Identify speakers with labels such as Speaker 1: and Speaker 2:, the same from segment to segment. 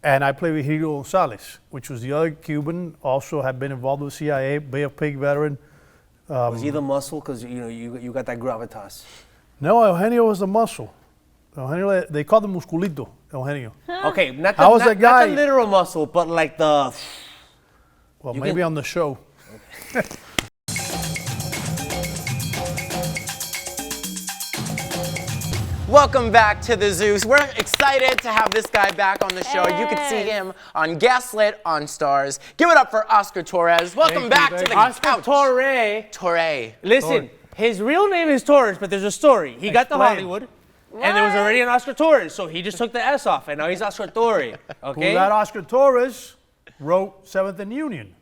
Speaker 1: And I played Virgilio Gonzalez, which was the other Cuban, also had been involved with CIA, Bay of Pig veteran.
Speaker 2: Was he the muscle? Because you got that gravitas.
Speaker 1: No, Eugenio was the muscle. Eugenio, they called him Musculito, Eugenio.
Speaker 2: Okay, not
Speaker 1: How was that guy?
Speaker 2: Not the literal muscle, but like the.
Speaker 1: Well, maybe on the show. Okay.
Speaker 3: Welcome back to the Zoo. We're excited to have this guy back on the show. You can see him on Gaslit on Starz. Give it up for Oscar Torres. Welcome back to the
Speaker 2: Oscar
Speaker 3: couch.
Speaker 2: Torre. Listen, his real name is Torres, but there's a story. He got to Hollywood, and there was already an Oscar Torres, so he just took the S off, and now he's Oscar Torre. Okay.
Speaker 1: Well, that Oscar Torres wrote 7th and Union,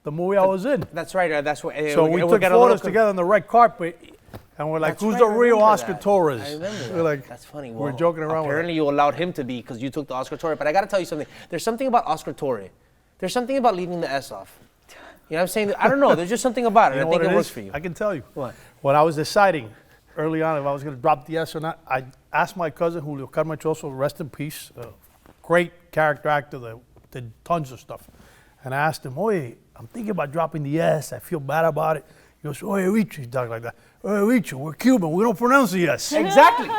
Speaker 1: the movie I was in.
Speaker 2: That's right. That's what.
Speaker 1: So we took photos together on the red carpet. And we're like,
Speaker 2: That's
Speaker 1: who's
Speaker 2: right,
Speaker 1: the
Speaker 2: I
Speaker 1: real
Speaker 2: remember
Speaker 1: Oscar
Speaker 2: that.
Speaker 1: Torres?
Speaker 2: I remember that.
Speaker 1: We're like,
Speaker 2: that's funny.
Speaker 1: We're joking around
Speaker 2: apparently
Speaker 1: with it.
Speaker 2: you allowed him to be because you took the Oscar Torre. But I got to tell you something. There's something about Oscar Torre. There's something about leaving the S off. You know what I'm saying? I don't know. There's just something about it.
Speaker 1: You know
Speaker 2: I think
Speaker 1: what
Speaker 2: it works
Speaker 1: is?
Speaker 2: for you.
Speaker 1: I can tell you.
Speaker 2: What?
Speaker 1: When I was deciding early on if I was going to drop the S or not, I asked my cousin, Julio Carmachoso, rest in peace, great character actor that did tons of stuff. And I asked him, oye, I'm thinking about dropping the S. I feel bad about it. He goes, oye, Richo. He talked like that. Oye, Richo, we're Cuban. We don't pronounce the S.
Speaker 2: Exactly.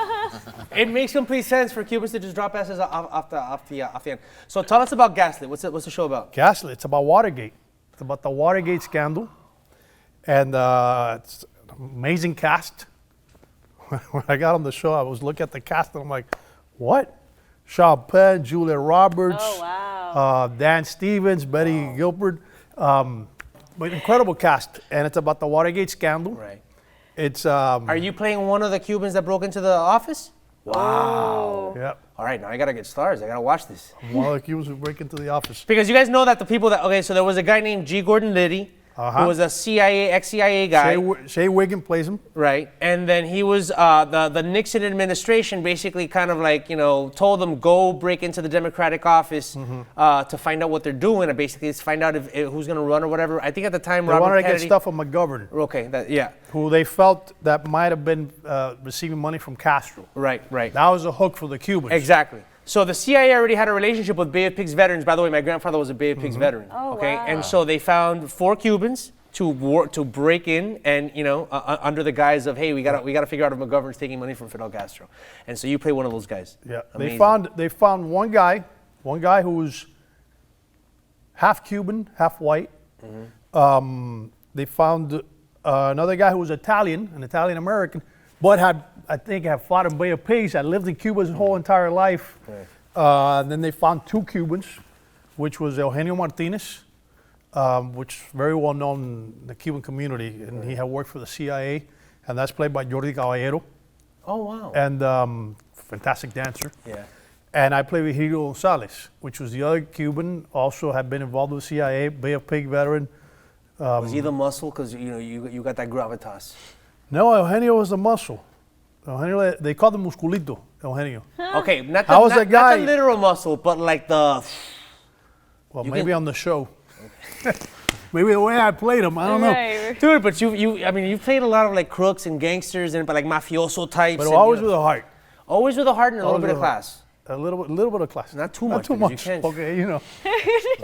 Speaker 2: It makes complete sense for Cubans to just drop S's off the end. So tell us about Gaslit. What's the show about?
Speaker 1: Gaslit. It's about Watergate. It's about the Watergate scandal. And it's an amazing cast. When I got on the show, I was looking at the cast and I'm like, what? Sean Penn, Julia Roberts, Dan Stevens, Betty Gilbert. But incredible cast. And it's about the Watergate scandal.
Speaker 2: Right.
Speaker 1: It's.
Speaker 2: Are you playing one of the Cubans that broke into the office? Wow.
Speaker 1: Yep.
Speaker 2: All right, now I got to get Starz. I got to watch this.
Speaker 1: One of the Cubans who break into the office.
Speaker 2: Because you guys know that the people that, okay, so there was a guy named G. Gordon Liddy, who was a ex-CIA guy.
Speaker 1: Shea Wiggin plays him.
Speaker 2: Right, and then he was, the Nixon administration basically kind of like, told them go break into the Democratic office to find out what they're doing, and basically find out if who's going to run or whatever. I think at the time,
Speaker 1: They
Speaker 2: Robert
Speaker 1: wanted to
Speaker 2: Kennedy,
Speaker 1: get stuff from McGovern.
Speaker 2: Okay, yeah.
Speaker 1: Who they felt that might have been receiving money from Castro.
Speaker 2: Right.
Speaker 1: That was a hook for the Cubans.
Speaker 2: Exactly. So the CIA already had a relationship with Bay of Pigs veterans. By the way, my grandfather was a Bay of Pigs veteran. Okay, and so they found 4 Cubans to break in, and under the guise of, hey, we gotta figure out if McGovern's taking money from Fidel Castro, and so you play one of those guys.
Speaker 1: Yeah,
Speaker 2: Amazing.
Speaker 1: they found one guy who was half Cuban, half white. They found another guy who was Italian, an Italian American, but had fought in Bay of Pigs, had lived in Cuba his whole entire life. And then they found 2 Cubans, which was Eugenio Martinez, which is very well known in the Cuban community, and he had worked for the CIA, and that's played by Jordi Caballero.
Speaker 2: Oh, wow.
Speaker 1: And fantastic dancer.
Speaker 2: Yeah.
Speaker 1: And I played Virgilio Gonzalez, which was the other Cuban, also had been involved with CIA, Bay of Pig veteran.
Speaker 2: Was he the muscle? Because you got that gravitas.
Speaker 1: No, Eugenio was the muscle. Eugenio, they called him Musculito, Eugenio.
Speaker 2: Okay, not
Speaker 1: How was that guy?
Speaker 2: Not the literal muscle, but like the.
Speaker 1: Well, maybe on the show. Maybe the way I played him, I don't know.
Speaker 2: Dude, but you played a lot of like crooks and gangsters and like mafioso types.
Speaker 1: But always with a heart.
Speaker 2: Always with a heart and a little bit of class.
Speaker 1: A little bit of class.
Speaker 2: Not too much.
Speaker 1: Not too much.
Speaker 2: You can't.
Speaker 1: Okay,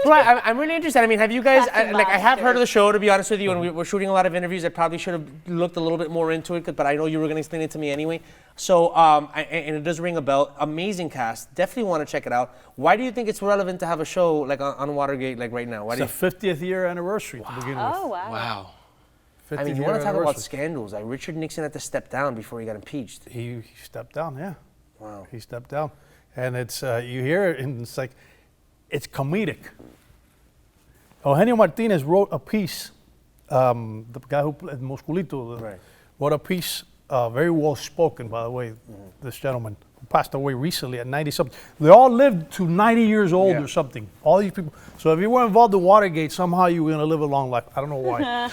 Speaker 2: But I'm really interested. I mean, have you guys, I have heard of the show, to be honest with you, and we were shooting a lot of interviews. I probably should have looked a little bit more into it, but I know you were going to explain it to me anyway. So, and it does ring a bell. Amazing cast. Definitely want to check it out. Why do you think it's relevant to have a show like on Watergate like right now?
Speaker 1: It's the 50th year anniversary to begin with.
Speaker 4: Oh, wow.
Speaker 2: I mean, you want to talk about scandals. Like Richard Nixon had to step down before he got impeached.
Speaker 1: He stepped down, yeah.
Speaker 2: Wow.
Speaker 1: He stepped down. And it's, you hear it, and it's like, it's comedic. Eugenio Martinez wrote a piece, the guy who played Musculito, wrote a piece, very well spoken, by the way, this gentleman, who passed away recently at 90-something. They all lived to 90 years old or something, all these people. So if you were involved in Watergate, somehow you were going to live a long life. I don't know why.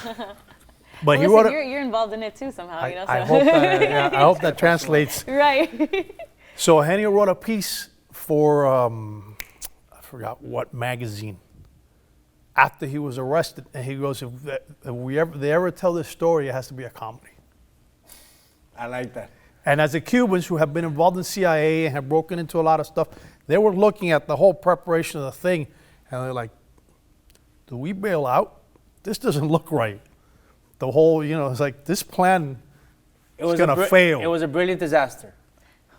Speaker 1: But
Speaker 4: well, listen, you're involved in it too somehow.
Speaker 1: I hope that, I hope that translates.
Speaker 4: Right.
Speaker 1: So Eugenio wrote a piece for, I forgot what magazine, after he was arrested, and he goes, if they ever tell this story, it has to be a comedy.
Speaker 2: I like that.
Speaker 1: And as the Cubans who have been involved in CIA and have broken into a lot of stuff, They were looking at the whole preparation of the thing, and they're like, do we bail out? This doesn't look right. The whole, it's like this plan is going to fail.
Speaker 2: It was a brilliant disaster.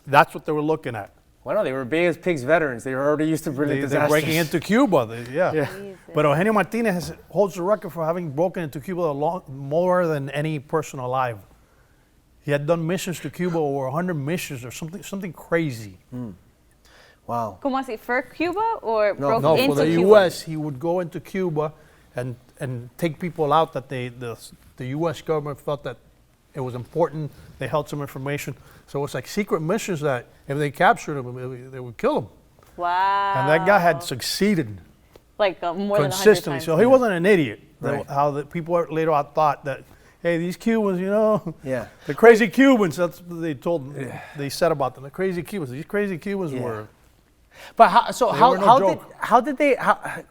Speaker 1: That's what they were looking at.
Speaker 2: Well, no, they were big as pigs veterans. They were already used to brilliant
Speaker 1: They're
Speaker 2: disasters.
Speaker 1: breaking into Cuba. Yeah.
Speaker 4: Jesus.
Speaker 1: But Eugenio Martinez holds the record for having broken into Cuba more than any person alive. He had done missions to Cuba, over 100 missions or something crazy.
Speaker 2: Wow.
Speaker 4: ¿Cómo así? For Cuba or broke
Speaker 1: No,
Speaker 4: into
Speaker 1: for the
Speaker 4: Cuba?
Speaker 1: U.S., he would go into Cuba and take people out that the U.S. government felt that it was important. They held some information. So it's like secret missions that if they captured him, they would kill him.
Speaker 4: Wow.
Speaker 1: And that guy had succeeded
Speaker 4: like more than 100
Speaker 1: consistently.
Speaker 4: times.
Speaker 1: So he wasn't an idiot.
Speaker 2: Right.
Speaker 1: How the people later on thought that, hey, these Cubans,
Speaker 2: Yeah.
Speaker 1: the crazy Cubans. That's what they told. They said about them. The crazy Cubans. These crazy Cubans were.
Speaker 2: But how did they?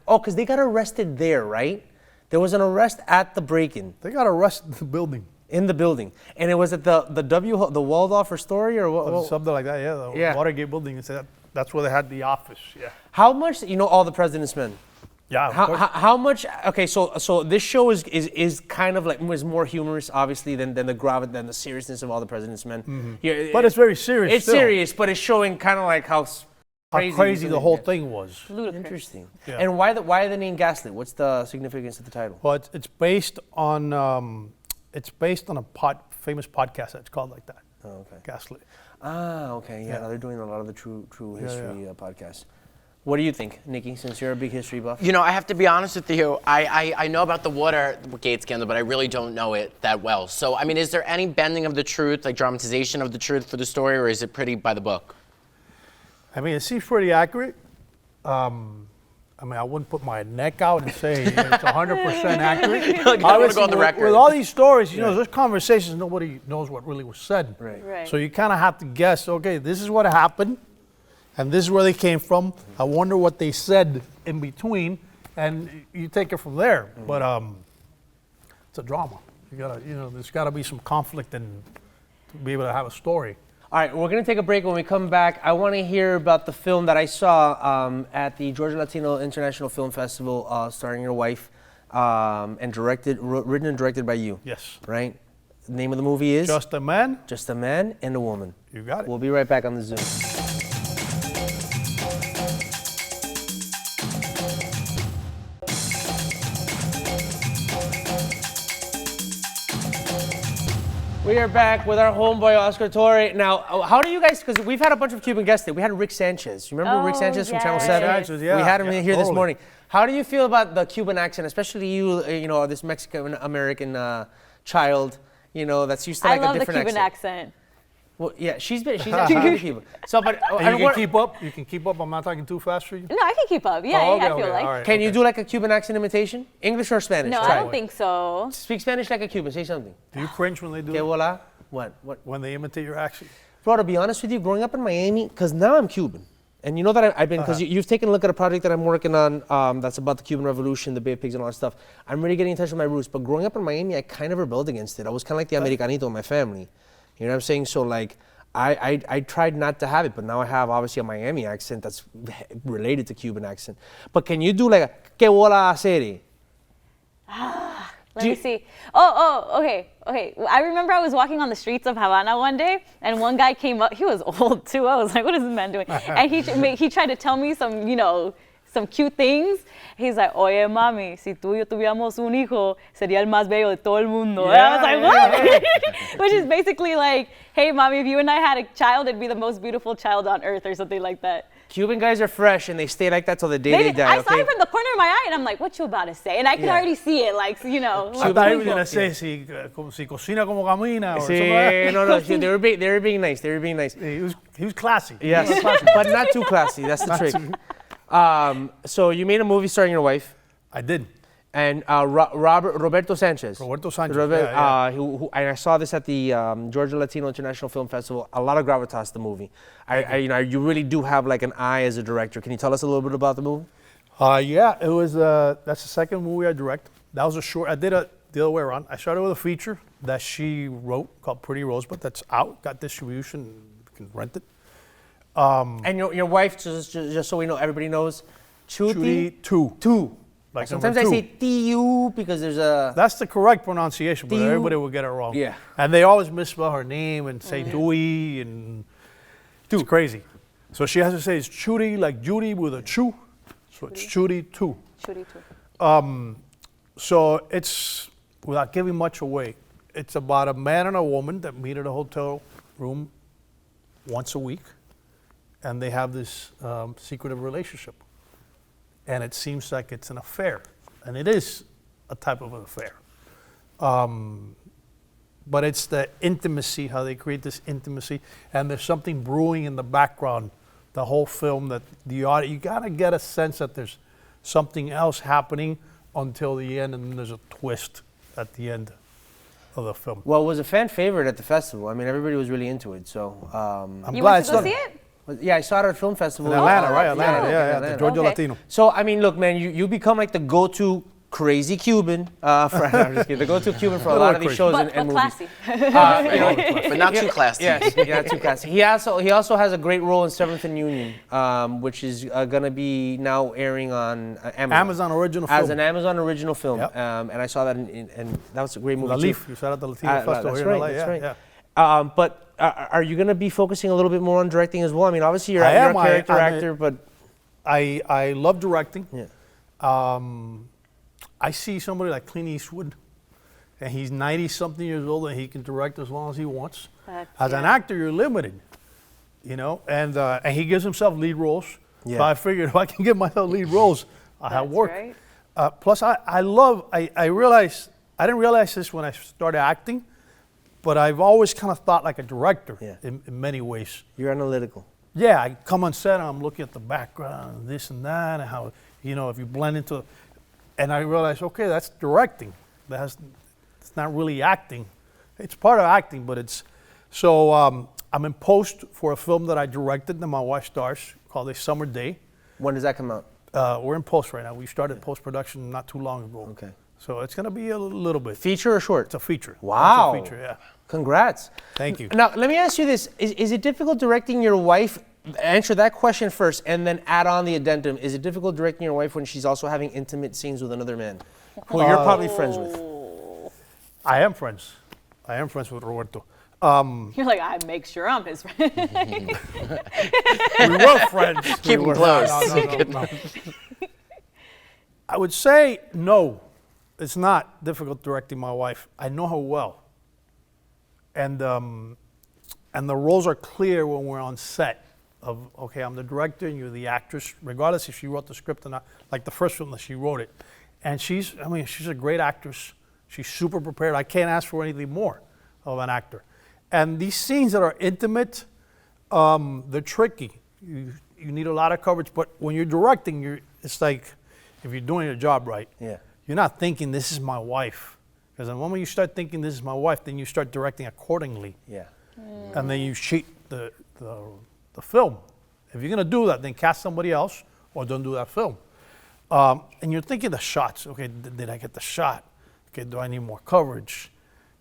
Speaker 2: Because they got arrested there, right? There was an arrest at the break-in
Speaker 1: They got arrested in the building.
Speaker 2: in the building, and it was at the Waldorf Astoria or what?
Speaker 1: Something like that. Yeah. The
Speaker 2: Yeah.
Speaker 1: Watergate building. That's where they had the office. Yeah.
Speaker 2: How much? All the President's Men.
Speaker 1: Yeah. Of course.
Speaker 2: How much? Okay, so this show is kind of like was more humorous, obviously, than the seriousness of All the President's Men. Yeah,
Speaker 1: But it's very serious.
Speaker 2: It's
Speaker 1: still.
Speaker 2: serious, but it's showing kind of like how
Speaker 1: Crazy the whole thing was.
Speaker 4: Ludicrous.
Speaker 2: Interesting.
Speaker 1: Yeah.
Speaker 2: And why the name Gaslit? What's the significance of the title?
Speaker 1: Well, it's based on a famous podcast that's called like that.
Speaker 2: Oh, okay.
Speaker 1: Gaslit.
Speaker 2: Ah, okay. Yeah,
Speaker 1: Yeah.
Speaker 2: they're doing a lot of the true history
Speaker 1: yeah.
Speaker 2: Podcasts. What do you think, Nikki, since you're a big history buff?
Speaker 3: I have to be honest with you. I know about the Watergate scandal, but I really don't know it that well. So, I mean, is there any bending of the truth, like dramatization of the truth for the story, or is it pretty by the book?
Speaker 1: I mean, it seems pretty accurate. I wouldn't put my neck out and say it's 100% accurate.
Speaker 3: Like, I want to go on the
Speaker 1: With-
Speaker 3: record.
Speaker 1: With all these stories, there's conversations, nobody knows what really was said.
Speaker 2: Right.
Speaker 4: Right.
Speaker 1: So you kind of have to guess, okay, this is what happened, and this is where they came from. I wonder what they said in between, and you take it from there. But it's a drama. You gotta, there's got to be some conflict and to be able to have a story.
Speaker 2: All right, we're going to take a break. When we come back, I want to hear about the film that I saw at the Georgia Latino International Film Festival, starring your wife, and written and directed by you.
Speaker 1: Yes.
Speaker 2: Right? The name of the movie is?
Speaker 1: Just a man.
Speaker 2: Just a Man and a Woman.
Speaker 1: You got it.
Speaker 2: We'll be right back on the Zoom. We are back with our homeboy Oscar Torre. Now, how do you guys? Because we've had a bunch of Cuban guests there. We had Rick Sanchez. You remember Rick
Speaker 4: Oh,
Speaker 2: Sanchez from Channel
Speaker 4: yes.
Speaker 2: 7?
Speaker 1: Sanchez, yeah.
Speaker 2: We had him
Speaker 1: Yeah,
Speaker 2: here this
Speaker 1: totally.
Speaker 2: morning. How do you feel about the Cuban accent, especially you? This Mexican American child. That's used to
Speaker 4: I
Speaker 2: like
Speaker 4: love
Speaker 2: a
Speaker 4: the
Speaker 2: different
Speaker 4: Cuban accent.
Speaker 2: Well, yeah, she's actually Cuban. So, but
Speaker 1: And you can keep up. You can keep up. I'm not talking too fast for you.
Speaker 4: No, I can keep up. Yeah,
Speaker 1: Oh,
Speaker 4: I feel
Speaker 1: okay,
Speaker 4: like.
Speaker 1: all right.
Speaker 2: Can you do like a Cuban accent imitation? English or Spanish?
Speaker 4: No,
Speaker 2: Try
Speaker 4: I don't
Speaker 2: it.
Speaker 4: think so.
Speaker 2: Speak Spanish like a Cuban. Say something.
Speaker 1: Do you cringe when they do
Speaker 2: Que
Speaker 1: it?
Speaker 2: vola? What?
Speaker 1: When they imitate your accent?
Speaker 2: Bro, to be honest with you, growing up in Miami, because now I'm Cuban, and you know that I've been, because you've taken a look at a project that I'm working on that's about the Cuban Revolution, the Bay of Pigs and all that stuff. I'm really getting in touch with my roots, but growing up in Miami, I kind of rebelled against it. I was kind of like the Americanito in my family. You know what I'm saying? So like, I tried not to have it, but now I have obviously a Miami accent that's related to Cuban accent. But can you do like a, que vola hacer?
Speaker 4: Let me see. Okay. I remember I was walking on the streets of Havana one day, and one guy came up. He was old too. I was like, "What is this man doing?" And he tried to tell me some cute things. He's like, "Oye, mami, si tú y yo tuviéramos un hijo, sería el más bello de todo el mundo." And I was like, "What?" Which is basically like, "Hey, mommy, if you and I had a child, it'd be the most beautiful child on earth," or something like that.
Speaker 2: Cuban guys are fresh, and they stay like that till the day they die.
Speaker 4: I saw him from the corner of my eye, and I'm like, "What you about to say?" And I could already see it, like,
Speaker 1: I thought he was gonna say si cocina como camina or something like that.
Speaker 2: No, they were being nice. They were being nice.
Speaker 1: He was classy.
Speaker 2: Yes, but not too classy. That's the trick. So you made a movie starring your wife
Speaker 1: I did.
Speaker 2: and Roberto Sanchez.
Speaker 1: Roberto Sanchez,
Speaker 2: Robert-
Speaker 1: yeah.
Speaker 2: who and I saw this at the Georgia Latino International Film Festival. A lot of gravitas, the movie. You really do have like an eye as a director. Can you tell us a little bit about the movie?
Speaker 1: Yeah, it was. That's the second movie I direct. That was a short. I did it the other way around. I started with a feature that she wrote called Pretty Rosebud. That's out, got distribution, you can rent it.
Speaker 2: And your wife, just so we know, everybody knows, Chuti
Speaker 1: Two. Like
Speaker 2: sometimes I
Speaker 1: number
Speaker 2: say Tiu because there's a.
Speaker 1: That's the correct pronunciation, but
Speaker 2: Tiu.
Speaker 1: everybody will get it wrong.
Speaker 2: Yeah.
Speaker 1: And they always misspell her name and say Dewey, and it's crazy. So she has to say it's Chuti, like Judy with a chu. So it's Chuti Two.
Speaker 4: Shooty too.
Speaker 1: So it's, without giving much away, it's about a man and a woman that meet at a hotel room once a week, and they have this secretive relationship. And it seems like it's an affair, and it is a type of an affair. But it's the intimacy, how they create this intimacy, and there's something brewing in the background, the whole film, that the audience, you gotta get a sense that there's something else happening until the end, and then there's a twist at the end of the film.
Speaker 2: Well, it was a fan favorite at the festival. I mean, everybody was really into it. So.
Speaker 1: I'm
Speaker 4: You
Speaker 1: glad
Speaker 4: went
Speaker 1: it's
Speaker 4: to go
Speaker 1: done.
Speaker 4: see it?
Speaker 2: Yeah, I saw it at Film Festival.
Speaker 1: In Atlanta, right?
Speaker 4: yeah.
Speaker 1: Atlanta, yeah,
Speaker 2: Atlanta.
Speaker 1: the Georgia
Speaker 4: Okay.
Speaker 1: Latino.
Speaker 2: So, I mean, look, man, you become like the go-to crazy Cuban for I'm just kidding, the go-to Cuban for a lot of these
Speaker 1: crazy.
Speaker 2: shows
Speaker 4: But
Speaker 2: and movies.
Speaker 4: classy.
Speaker 3: But not too classy.
Speaker 2: Yes, yeah, too classy. He also has a great role in Seventh and Union, which is gonna be now airing on Amazon.
Speaker 1: Amazon original film.
Speaker 2: As an Amazon original film,
Speaker 1: Yep.
Speaker 2: and I saw that, and that was a great movie
Speaker 1: La
Speaker 2: too.
Speaker 1: Leaf, you saw it at the Latino Festival
Speaker 2: That's
Speaker 1: here
Speaker 2: right.
Speaker 1: in LA.
Speaker 2: That's
Speaker 1: Yeah,
Speaker 2: right.
Speaker 1: yeah.
Speaker 2: But are you gonna be focusing a little bit more on directing as well? I mean, obviously you're
Speaker 1: I
Speaker 2: a
Speaker 1: am.
Speaker 2: character
Speaker 1: I'm
Speaker 2: actor, but
Speaker 1: I love directing.
Speaker 2: yeah.
Speaker 1: I see somebody like Clint Eastwood, and he's 90-something years old, and he can direct as long as he wants. As an actor, you're limited, you know, and he gives himself lead roles.
Speaker 2: Yeah.
Speaker 1: So I figured if I can give myself lead roles, I have
Speaker 4: That's
Speaker 1: work.
Speaker 4: right.
Speaker 1: Plus, I realized, I didn't realize this when I started acting, but I've always kind of thought like a director
Speaker 2: Yeah.
Speaker 1: in many ways.
Speaker 2: You're analytical.
Speaker 1: Yeah, I come on set and I'm looking at the background, and this and that, and how, you know, if you blend into, and I realized, okay, that's directing. It's not really acting. It's part of acting, but it's, so I'm in post for a film that I directed that my wife stars, called A Summer Day.
Speaker 2: When does that come out?
Speaker 1: We're in post right now. We started post-production not too long ago.
Speaker 2: Okay.
Speaker 1: So it's gonna be a little bit.
Speaker 2: Feature or short?
Speaker 1: It's a feature.
Speaker 2: Wow.
Speaker 1: It's a feature, yeah.
Speaker 2: Congrats.
Speaker 1: Thank you.
Speaker 2: Now, let me ask you this. Is it difficult directing your wife? Answer that question first and then add on the addendum. Is it difficult directing your wife when she's also having intimate scenes with another man who you're probably friends with?
Speaker 1: I am friends with Roberto.
Speaker 4: You're like, I make sure I'm his friend.
Speaker 1: We were friends.
Speaker 3: Keep
Speaker 1: We
Speaker 3: them
Speaker 1: were-
Speaker 3: close.
Speaker 1: No. I would say no. It's not difficult directing my wife. I know her well, and the roles are clear when we're on set. Of okay, I'm the director and you're the actress, regardless if she wrote the script or not. Like the first film that she wrote it, and she's a great actress. She's super prepared. I can't ask for anything more of an actor. And these scenes that are intimate, they're tricky. You need a lot of coverage, but when you're directing, it's like if you're doing your job right.
Speaker 2: Yeah.
Speaker 1: You're not thinking this is my wife, because the moment you start thinking this is my wife, then you start directing accordingly,
Speaker 2: Yeah.
Speaker 1: and then you cheat the film. If you're gonna do that, then cast somebody else or don't do that film. And you're thinking the shots. Okay, did I get the shot? Okay, do I need more coverage?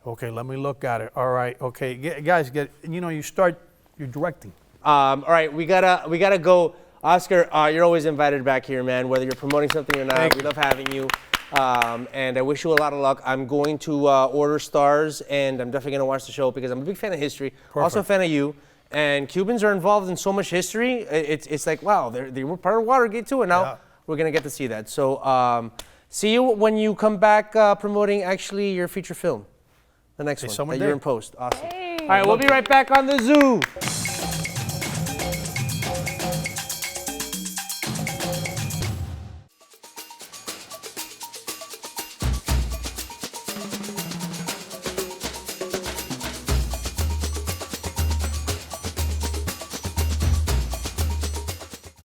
Speaker 1: Okay, let me look at it. All right, okay, guys, you're directing.
Speaker 2: All right, we gotta go. Oscar, you're always invited back here, man. Whether you're promoting something or not,
Speaker 1: Thank
Speaker 2: we
Speaker 1: you.
Speaker 2: love having you. And I wish you a lot of luck. I'm going to order Starz, and I'm definitely gonna watch the show because I'm a big fan of history. Also a fan of you. And Cubans are involved in so much history. It's like, wow, they were part of Watergate too, and now we're gonna get to see that. So see you when you come back promoting actually your feature film, the next one
Speaker 1: Summer
Speaker 2: that
Speaker 1: Day.
Speaker 2: you're in post. Awesome.
Speaker 4: Hey.
Speaker 2: All right, we'll be right back on the Zoo.